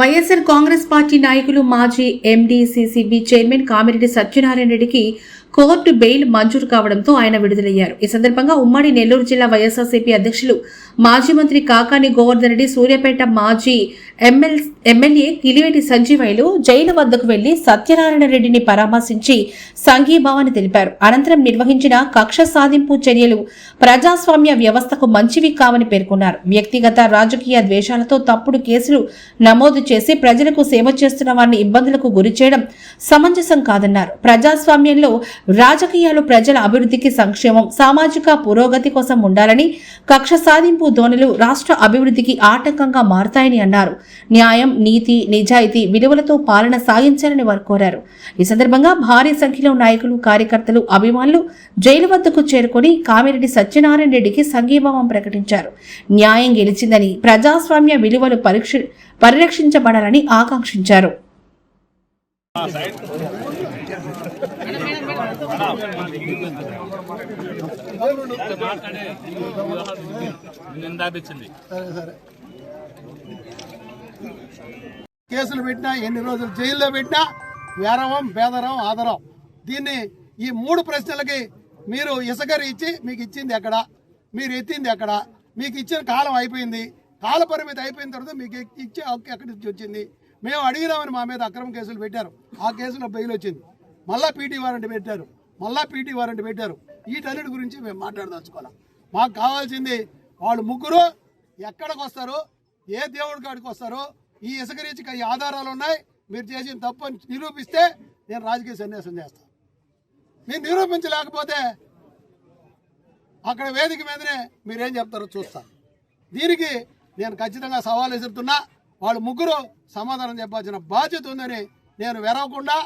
YSR Congress party నాయకులు మాజీ ఎండీసీసీబీ chairman Kamireddy Satyanarayana రెడ్డికి కోర్టు బెయిల్ మంజూరు కావడంతో ఆయన విడుదలయ్యారు. ఈ సందర్భంగా ఉమ్మడి నెల్లూరు జిల్లా వైఎస్ఆర్సీపీ అధ్యక్షులు మాజీ మంత్రి కాకాని గోవర్ధన్ రెడ్డి, సూర్యాపేట మాజీ ఎమ్మెల్యే కిలివేటి సంజీవయ్యలు జైలు వద్దకు వెళ్లి సత్యనారాయణ రెడ్డిని పరామర్శించి సంఘీభావాన్ని తెలిపారు. అనంతరం నిర్వహించిన కక్ష సాధింపు చర్యలు ప్రజాస్వామ్య వ్యవస్థకు మంచివి కావని పేర్కొన్నారు. వ్యక్తిగత రాజకీయ ద్వేషాలతో తప్పుడు కేసులు నమోదు చేసి ప్రజలకు సేవ చేస్తున్న వారిని ఇబ్బందులకు గురిచేయడం సమంజసం కాదన్నారు. ప్రజాస్వామ్యంలో రాజకీయాలు ప్రజల అభివృద్ధికి, సంక్షేమం, సామాజిక పురోగతి కోసం ఉండాలని, కక్ష సాధింపు ధోరణులు రాష్ట్ర అభివృద్ధికి ఆటంకంగా మారతాయని అన్నారు. న్యాయం, నీతి, నిజాయితీ విలువలతో పాలన సాగించాలని వారు కోరారు. ఈ సందర్భంగా భారీ సంఖ్యలో నాయకులు, కార్యకర్తలు, అభిమానులు జైలు వద్దకు చేరుకుని కామిరెడ్డి సత్యనారాయణ రెడ్డికి సంఘీభావం ప్రకటించారు. న్యాయం గెలిచిందని, ప్రజాస్వామ్య విలువలు పరిరక్షించబడాలని ఆకాంక్షించారు. కేసులు పెట్టినా, ఎన్ని రోజులు జైల్లో పెట్టినా వేరవం, బేదరం, ఆదరం. దీన్ని ఈ 3 ప్రశ్నలకి మీరు ఇసుకరి ఇచ్చి మీకు ఇచ్చింది ఎక్కడ, మీరు ఎత్తింది ఎక్కడ, మీకు ఇచ్చిన కాలం అయిపోయింది, కాల పరిమితి అయిపోయిన తర్వాత మీకు ఇచ్చే హక్కు ఎక్కడి నుంచి వచ్చింది, మేము అడిగినామని మా మీద అక్రమ కేసులు పెట్టారు, ఆ కేసులో బెయిల్ వచ్చింది, మళ్ళా పీటీ వారెంట్ పెట్టారు, వీటన్నిటి గురించి మేము మాట్లాడదలుచుకోవాలి. మాకు కావాల్సింది వాళ్ళు ముగ్గురు ఎక్కడికి వస్తారు, ఏ దేవుడి కాడికి వస్తారు, ఈ ఇసుక రీచికి ఈ ఆధారాలు ఉన్నాయి, మీరు చేసిన తప్పు అని నిరూపిస్తే నేను రాజకీయ సన్యాసం చేస్తాను. మీరు నిరూపించలేకపోతే అక్కడ వేదిక మీదనే మీరేం చెప్తారో చూస్తాను. దీనికి నేను ఖచ్చితంగా సవాల్ ఎదురుతున్నా. వాళ్ళు ముగ్గురు సమాధానం చెప్పాల్సిన బాధ్యత ఉందని, నేను వెరవకుండా,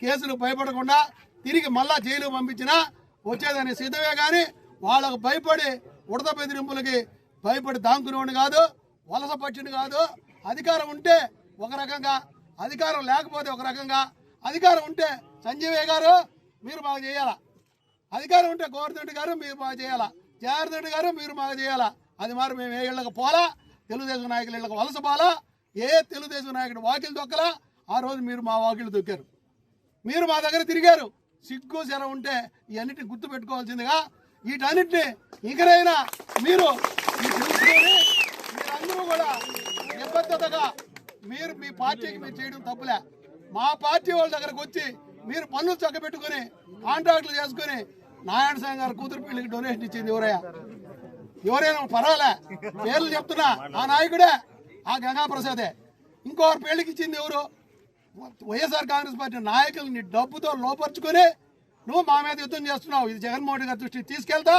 కేసులు భయపడకుండా తిరిగి మళ్ళా జైలు పంపించినా వచ్చేదని సిద్ధమే. కానీ వాళ్ళకు భయపడి ఉడత బెదిరింపులకి భయపడి దాంకునేవాడిని కాదు, వలస పట్టింది కాదు. అధికారం ఉంటే ఒక రకంగా, అధికారం లేకపోతే ఒక రకంగా. అధికారం ఉంటే సంజీవయ్య గారు మీరు బాగా చేయాలా, అధికారం ఉంటే గోవర్ధన్ గారు మీరు బాగా చేయాలా, జయార్దన్ గారు మీరు బాగా చేయాలా. అది మరి మేము ఏ ఇళ్లకు పోలా, తెలుగుదేశం నాయకుల ఇళ్లకు వలస పోలా, ఏ తెలుగుదేశం నాయకుడు వాకిలు దొక్కలా. ఆ రోజు మీరు మా వాకిలు దొక్కారు, మీరు మా దగ్గర తిరిగారు. సిగ్గు శర ఉంటే ఇవన్నిటిని గుర్తు పెట్టుకోవాల్సిందిగా, వీటన్నిటిని ఇంకనైనా మీరు మీరందరూ కూడా నిబద్ధతగా మీరు మీ పార్టీకి మీరు చేయడం తప్పులే. మా పార్టీ వాళ్ళ దగ్గరకు వచ్చి మీరు పనులు చక్కబెట్టుకుని కాంట్రాక్టులు చేసుకుని నారాయణ స్వామి గారు కూతురు పెళ్లికి డొనేషన్ ఇచ్చింది ఎవరైనా పర్వాలే, పేర్లు చెప్తున్నా, ఆ నాయకుడే, ఆ గంగాప్రసాదే. ఇంకొకరు పెళ్లికి ఇచ్చింది ఎవరు? వైఎస్ఆర్ కాంగ్రెస్ పార్టీ నాయకుల్ని డబ్బుతో లోపరుచుకొని నువ్వు మా మీద యుద్ధం చేస్తున్నావు. ఇది జగన్మోహన్ రెడ్డి గారి దృష్టికి తీసుకెళ్తా.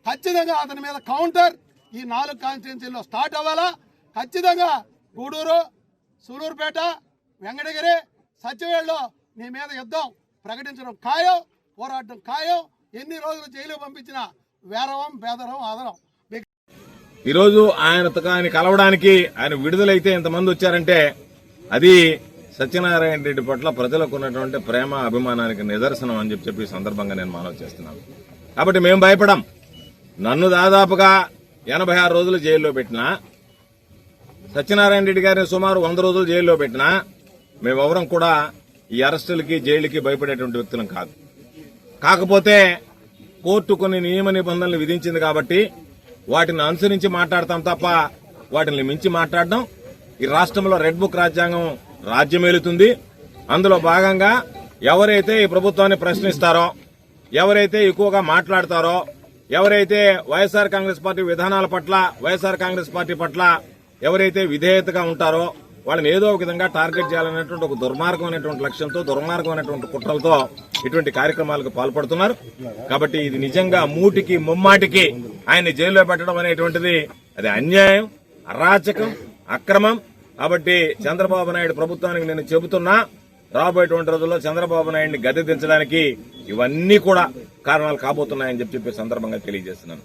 ఖచ్చితంగా అతని మీద కౌంటర్ ఈ 4 కాన్స్టిట్యున్సీల్లో స్టార్ట్ అవ్వాలా. ఖచ్చితంగా గూడూరు, సూలూరుపేట, వెంకటగిరి, సత్యవేడులో నీ మీద యుద్ధం ప్రకటించడం ఖాయం, పోరాటం ఖాయం. ఎన్ని రోజులు జైలు పంపించినా వేరవం, బేదరం, ఆదరం. ఈరోజు ఆయన కలవడానికి ఆయన విడుదలైతే ఇంతమంది వచ్చారంటే అది సత్యనారాయణ రెడ్డి పట్ల ప్రజలకు ఉన్నటువంటి ప్రేమ, అభిమానానికి నిదర్శనం అని చెప్పి సందర్భంగా నేను మనవి చేస్తున్నాను. కాబట్టి మేము భయపడం. నన్ను దాదాపుగా 86 రోజులు జైల్లో పెట్టినా, సత్యనారాయణ రెడ్డి గారిని సుమారు 100 రోజులు జైల్లో పెట్టినా మేమెవరం కూడా ఈ అరెస్టులకి, జైలుకి భయపడేటువంటి వ్యక్తులం కాదు. కాకపోతే కోర్టు కొన్ని నియమ నిబంధనలు విధించింది కాబట్టి వాటిని అనుసరించి మాట్లాడతాం తప్ప వాటిని మించి మాట్లాడడం. ఈ రాష్ట్రంలో రెడ్ బుక్ రాజ్యాంగం రాజ్యమేలుతుంది. అందులో భాగంగా ఎవరైతే ఈ ప్రభుత్వాన్ని ప్రశ్నిస్తారో, ఎవరైతే ఎక్కువగా మాట్లాడతారో, ఎవరైతే వైఎస్ఆర్ కాంగ్రెస్ పార్టీ విధానాల పట్ల, వైఎస్ఆర్ కాంగ్రెస్ పార్టీ పట్ల ఎవరైతే విధేయతగా ఉంటారో వాళ్ళని ఏదో ఒక విధంగా టార్గెట్ చేయాలనేటువంటి ఒక దుర్మార్గమైనటువంటి లక్ష్యంతో, దుర్మార్గమైనటువంటి కుట్రలతో ఇటువంటి కార్యక్రమాలకు పాల్పడుతున్నారు. కాబట్టి ఇది నిజంగా మూటికి ముమ్మాటికి ఆయన్ని జైల్లో పెట్టడం అనేటువంటిది అది అన్యాయం, అరాచకం, అక్రమం. కాబట్టి చంద్రబాబు నాయుడు ప్రభుత్వానికి నేను చెబుతున్నా, రాబోయేటువంటి రోజుల్లో చంద్రబాబు నాయుడిని గద్దె దించడానికి ఇవన్నీ కూడా కారణాలు కాబోతున్నాయని చెప్పి సందర్భంగా తెలియజేస్తున్నాను.